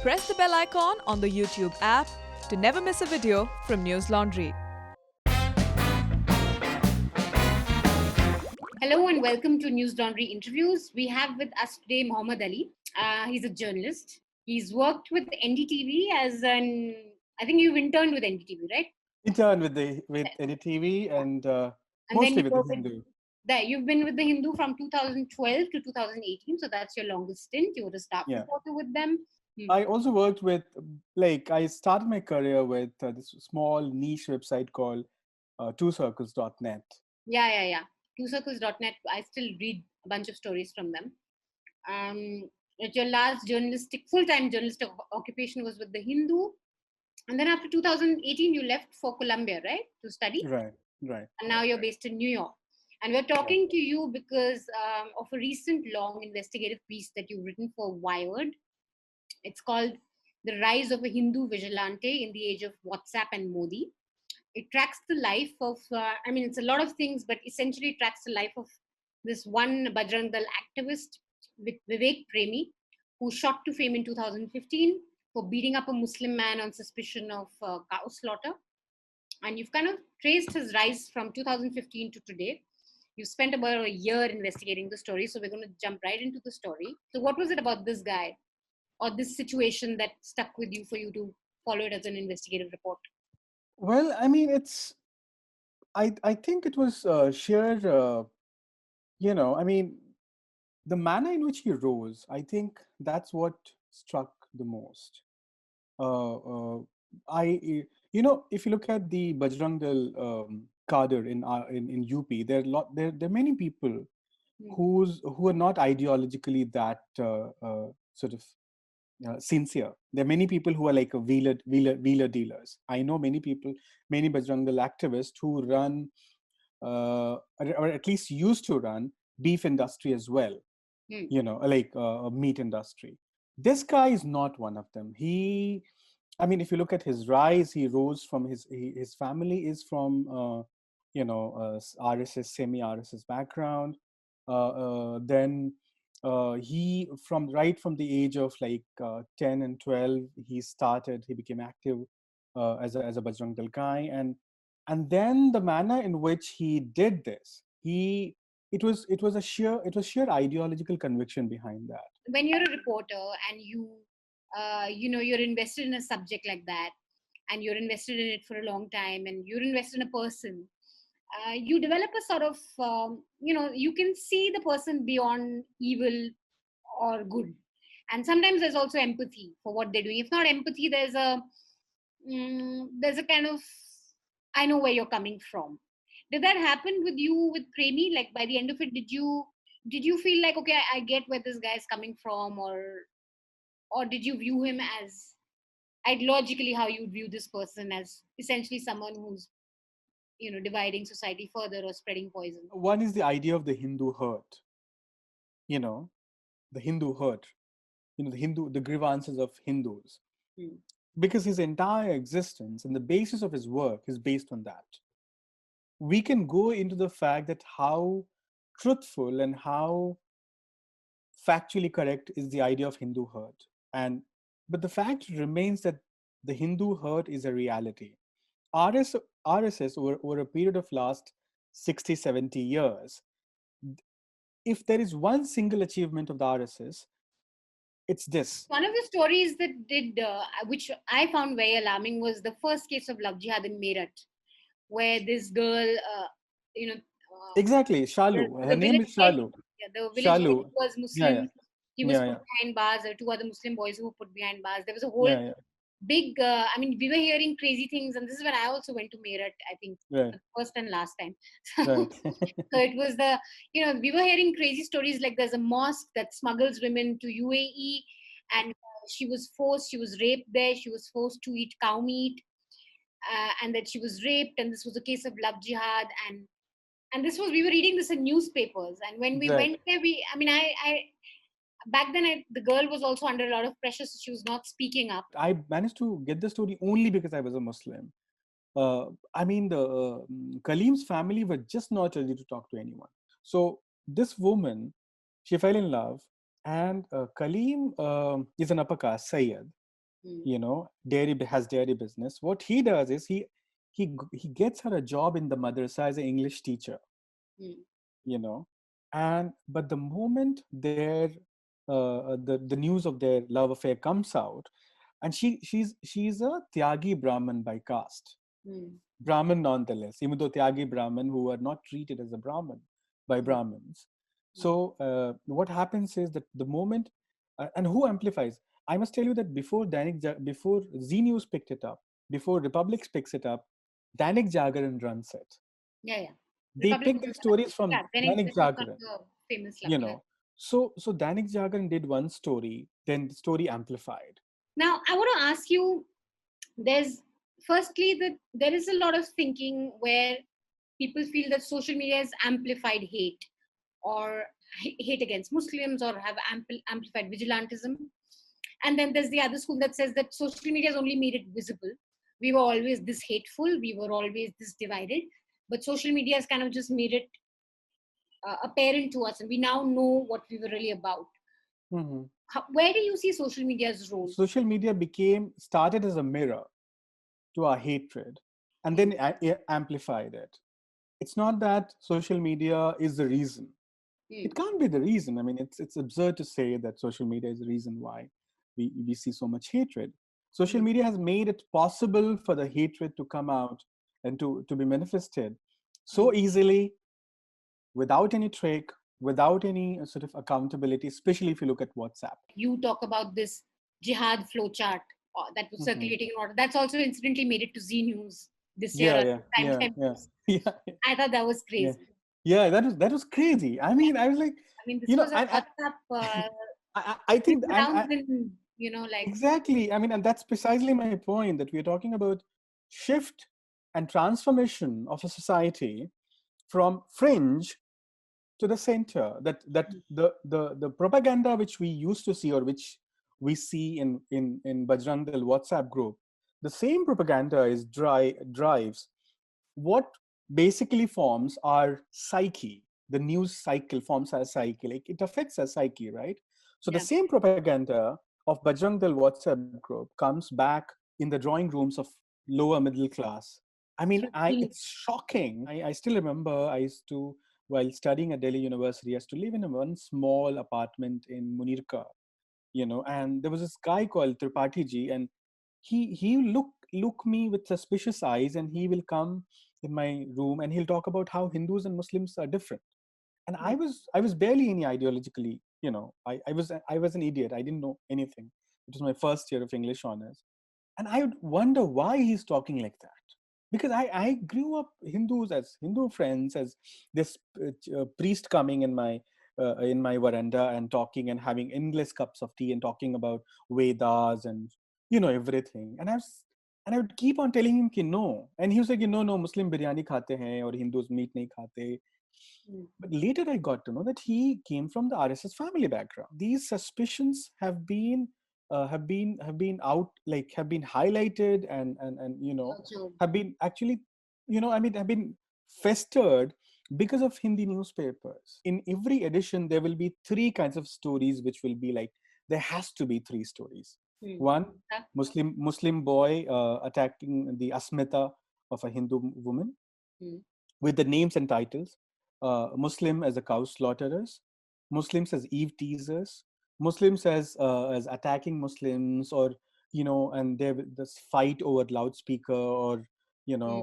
Press the bell icon on the YouTube app to never miss a video from News Laundry. Hello and welcome to News Laundry Interviews. We have with us today Mohammad Ali. He's a journalist. He's worked with NDTV I think you've interned with NDTV, right? Intern with NDTV and then mostly you with were the Hindu. You've been with the Hindu from 2012 to 2018, so that's your longest stint. You were a staff reporter with them. I also worked with, I started my career with this small niche website called twocircles.net. Yeah. Twocircles.net. I still read a bunch of stories from them. Your last full-time journalistic occupation was with the Hindu. And then after 2018, you left for Colombia, right? To study? Right. And now you're based in New York. And we're talking to you because of a recent long investigative piece that you've written for Wired. It's called The Rise of a Hindu Vigilante in the Age of WhatsApp and Modi. It tracks the life of, it's a lot of things, but essentially it tracks the life of this one Bajrang activist, Vivek Premi, who shot to fame in 2015 for beating up a Muslim man on suspicion of cow slaughter. And you've kind of traced his rise from 2015 to today. You've spent about a year investigating the story, so we're going to jump right into the story. So what was it about this guy or this situation that stuck with you for you to follow it as an investigative report? Well, I think it was sheer, the manner in which he rose, I think that's what struck the most. If you look at the Bajrang cadre in UP, there are many people who are not ideologically that sincere. There are many people who are like a wheeler dealers. I know many Bajrang activists who run, or at least used to run, beef industry as well. A meat industry. This guy is not one of them. If you look at his rise, he rose from his family is from RSS, semi-RSS background. Then he from the age of 10 and 12, he became active as a Bajrang Dal guy, and then the manner in which he did this, it was sheer ideological conviction behind that. When you're a reporter and you're invested in a subject like that, and you're invested in it for a long time, and you're invested in a person, you develop a sort of, you can see the person beyond evil or good. And sometimes there's also empathy for what they're doing. If not empathy, there's a kind of, I know where you're coming from. Did that happen with you with Premi? Like by the end of it, did you feel like, okay, I get where this guy is coming from, or did you view him as ideologically how you view this person as essentially someone who's dividing society further or spreading poison? One is the idea of the Hindu hurt. The Hindu hurt. The grievances of Hindus. Because his entire existence and the basis of his work is based on that. We can go into the fact that how truthful and how factually correct is the idea of Hindu hurt. But the fact remains that the Hindu hurt is a reality. RSS over a period of last 60, 70 years, if there is one single achievement of the RSS, it's this. One of the stories that which I found very alarming, was the first case of love jihad in Meerut, where this girl, exactly, Shalu. Her name is Shalu. The village was Muslim. Yeah. He was put behind bars. There were two other Muslim boys who were put behind bars. There was a whole big, we were hearing crazy things. And this is when I also went to Meerut, I think, the first and last time. So it was we were hearing crazy stories like there's a mosque that smuggles women to UAE, and she was raped there. She was forced to eat cow meat, and that she was raped. And this was a case of love jihad. And we were reading this in newspapers. And when we went there, back then, the girl was also under a lot of pressure, so she was not speaking up. I managed to get the story only because I was a Muslim. Kaleem's family were just not ready to talk to anyone. So this woman, she fell in love, and Kaleem is an upper caste, Sayyid. Mm. has dairy business. What he does is he gets her a job in the madrasa as an English teacher, Mm. you know, and but the moment the news of their love affair comes out, and she's a Tyagi Brahmin by caste, Mm. Brahmin nonetheless, even though Tyagi Brahmin who are not treated as a Brahmin by Mm. Brahmins. So what happens is that the moment, and who amplifies? I must tell you that before Z News picked it up, before Republic picks it up, Dainik Jagaran runs it. Yeah, yeah. They Republic pick of their India. stories from Yeah, then Dainik this is one of Jagaran, the famous you yeah. know. So Dainik Jagaran did one story, then the story amplified. Now I want to ask you, there's firstly that there is a lot of thinking where people feel that social media has amplified hate or hate against Muslims or have amplified vigilantism. And then there's the other school that says that social media has only made it visible. We were always this hateful, we were always this divided, but social media has kind of just made it apparent to us, and we now know what we were really about. Mm-hmm. Where do you see social media's role? Social media started as a mirror to our hatred, and then amplified it. It's not that social media is the reason. It can't be the reason. I mean, it's absurd to say that social media is the reason why we see so much hatred. Social media has made it possible for the hatred to come out and to be manifested so easily, without any trick, without any sort of accountability, especially if you look at WhatsApp. You talk about this jihad flowchart that was Mm-hmm. circulating in order. That's also incidentally made it to Z News this year Yeah, at yeah, the time yeah, yeah, temples. yeah, I thought that was yeah, crazy. yeah. That was crazy. I mean, I was like, I mean, this was a and WhatsApp I think, around in, like. exactly. I mean, and that's precisely my point, that we're talking about shift and transformation of a society from fringe to the center. That the propaganda which we used to see, or which we see in Bajrang Dal WhatsApp group, the same propaganda drives what basically forms our psyche. The news cycle forms our psyche, like it affects our psyche, right? So the Yeah. same propaganda of Bajrang Dal WhatsApp group comes back in the drawing rooms of lower middle class. I mean, it's shocking. I still remember I used to, while studying at Delhi University, I used to live in one small apartment in Munirka, and there was this guy called Tripathi ji, and he look me with suspicious eyes, and he will come in my room and he'll talk about how Hindus and Muslims are different. And I was barely any ideologically, I was an idiot. I didn't know anything. It was my first year of English honors, and I would wonder why he's talking like that, because I grew up Hindus, as Hindu friends, as this priest coming in my veranda and talking and having endless cups of tea and talking about Vedas and everything. And I would keep on telling him ki no, and he was like, no, Muslim biryani khate hain or Hindus meat nahi khate. But later I got to know that he came from the RSS family background. These suspicions have been highlighted, and have been actually, have been festered because of Hindi newspapers. In every edition there will be three kinds of stories, which will be like, there has to be three stories. One, Muslim boy attacking the asmita of a Hindu woman, with the names and titles. Muslim as a cow slaughterers, Muslims as Eve teasers, Muslims as attacking Muslims, or and there this fight over loudspeaker, or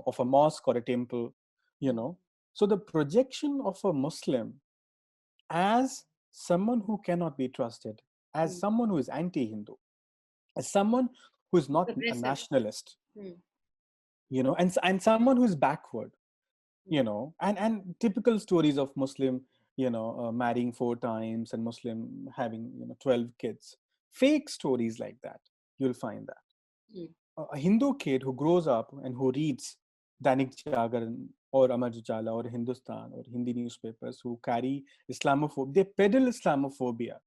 of a mosque or a temple, So the projection of a Muslim as someone who cannot be trusted, as someone who is anti-Hindu, as someone who is not a nationalist, and someone who is backward, and typical stories of Muslim, marrying 4 times, and Muslim having 12 kids, fake stories like that, you'll find that. A Hindu kid who grows up and who reads Dainik Jagaran or Amar Ujala or Hindustan or Hindi newspapers, who carry Islamophobia, they peddle Islamophobia.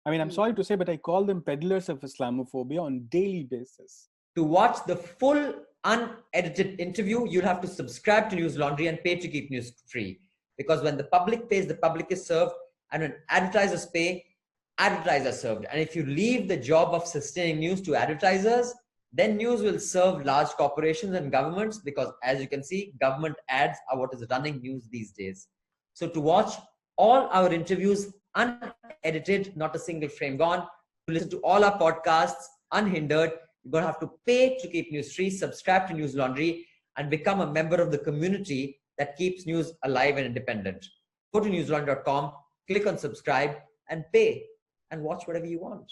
I mean, I'm sorry to say, but I call them peddlers of Islamophobia on daily basis. To watch the full unedited interview, you'll have to subscribe to News Laundry and pay to keep news free. Because when the public pays, the public is served. And when advertisers pay, advertiser served. And if you leave the job of sustaining news to advertisers, then news will serve large corporations and governments, because as you can see, government ads are what is running news these days. So to watch all our interviews unedited, not a single frame gone, to listen to all our podcasts unhindered, you're going to have to pay to keep news free. Subscribe to News Laundry and become a member of the community that keeps news alive and independent. Go to newslaundry.com, click on subscribe and pay, and watch whatever you want.